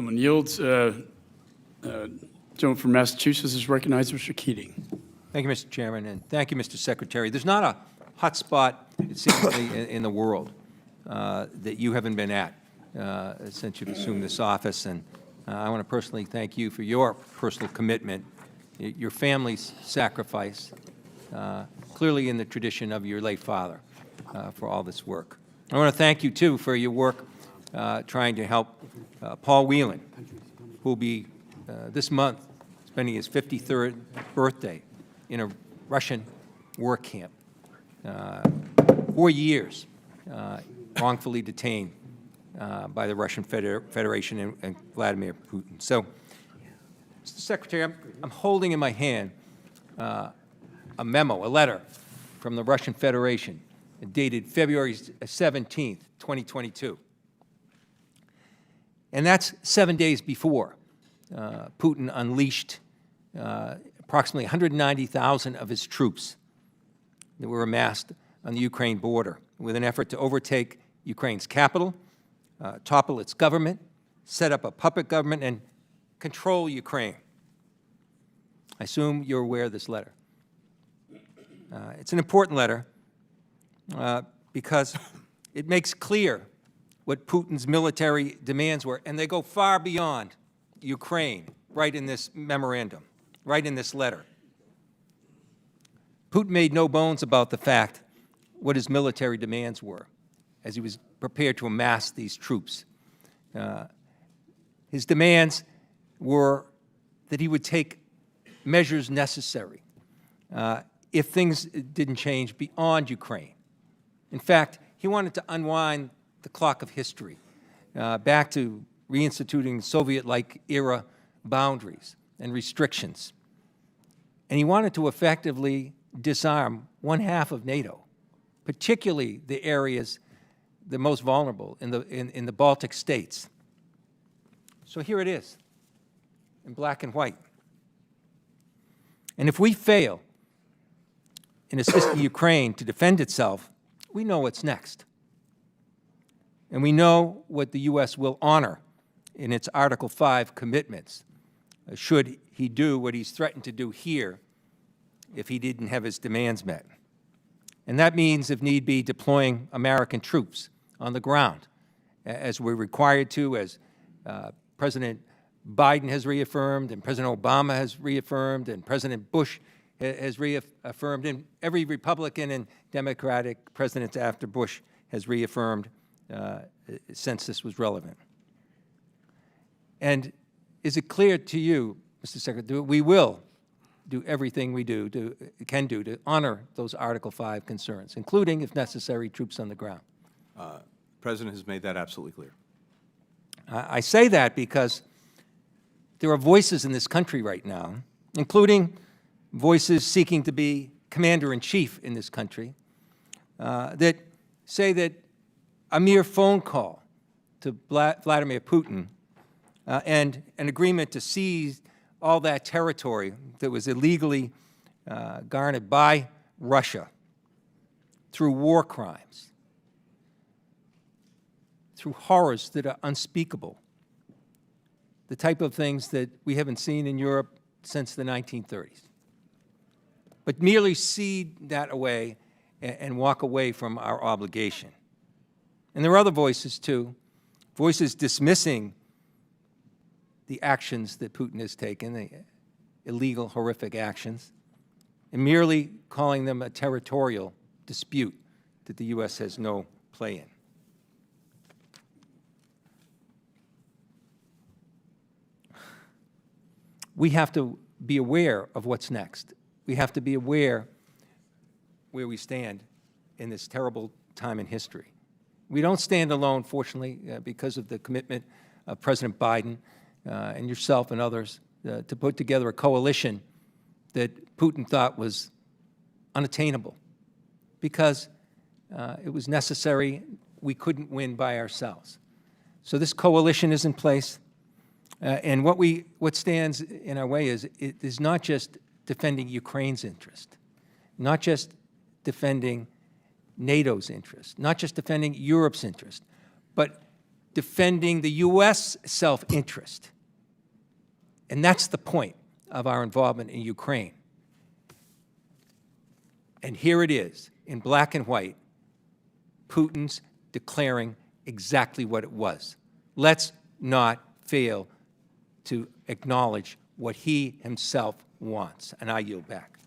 Gentleman yields. Gentleman from Massachusetts is recognized, Mr. Keating. Thank you, Mr. Chairman, and thank you, Mr. Secretary. There's not a hot spot, it seems to me, in the world that you haven't been at since you've assumed this office, and I want to personally thank you for your personal commitment, your family's sacrifice, clearly in the tradition of your late father, for all this work. I want to thank you, too, for your work trying to help Paul Whelan, who will be this month spending his 53rd birthday in a Russian war camp. 4 years wrongfully detained by the Russian Federation and Vladimir Putin. So, Mr. Secretary, I'm holding in my hand a memo, a letter from the Russian Federation dated February 17th, 2022. And that's 7 days before Putin unleashed approximately 190,000 of his troops that were amassed on the Ukraine border with an effort to overtake Ukraine's capital, topple its government, set up a puppet government, and control Ukraine. I assume you're aware of this letter. It's an important letter because it makes clear what Putin's military demands were, and they go far beyond Ukraine, right in this memorandum, right in this letter. Putin made no bones about the fact what his military demands were as he was prepared to amass these troops. His demands were that he would take measures necessary if things didn't change beyond Ukraine. In fact, he wanted to unwind the clock of history back to reinstituting Soviet-like era boundaries and restrictions. And he wanted to effectively disarm one half of NATO, particularly the areas the most vulnerable in the Baltic states. So here it is, in black and white. And if we fail in assisting Ukraine to defend itself, we know what's next. And we know what the U.S. will honor in its Article 5 commitments, should he do what he's threatened to do here if he didn't have his demands met. And that means, if need be, deploying American troops on the ground, as we're required to, as President Biden has reaffirmed, and President Obama has reaffirmed, and President Bush has reaffirmed, and every Republican and Democratic president after Bush has reaffirmed since this was relevant. And is it clear to you, Mr. Secretary, that we will do everything we can do to honor those Article 5 concerns, including, if necessary, troops on the ground? The President has made that absolutely clear. I say that because there are voices in this country right now, including voices seeking to be commander-in-chief in this country, that say that a mere phone call to Vladimir Putin and an agreement to seize all that territory that was illegally garnered by Russia through war crimes, through horrors that are unspeakable, the type of things that we haven't seen in Europe since the 1930s. But merely cede that away and walk away from our obligation. And there are other voices, too, voices dismissing the actions that Putin has taken, the illegal, horrific actions, and merely calling them a territorial dispute that the U.S. has no play in. We have to be aware of what's next. We have to be aware where we stand in this terrible time in history. We don't stand alone, fortunately, because of the commitment of President Biden and yourself and others to put together a coalition that Putin thought was unattainable because it was necessary. We couldn't win by ourselves. So this coalition is in place. And what stands in our way is it is not just defending Ukraine's interest, not just defending NATO's interest, not just defending Europe's interest, but defending the U.S. self-interest. And that's the point of our involvement in Ukraine. And here it is, in black and white, Putin's declaring exactly what it was. Let's not fail to acknowledge what he himself wants. And I yield back.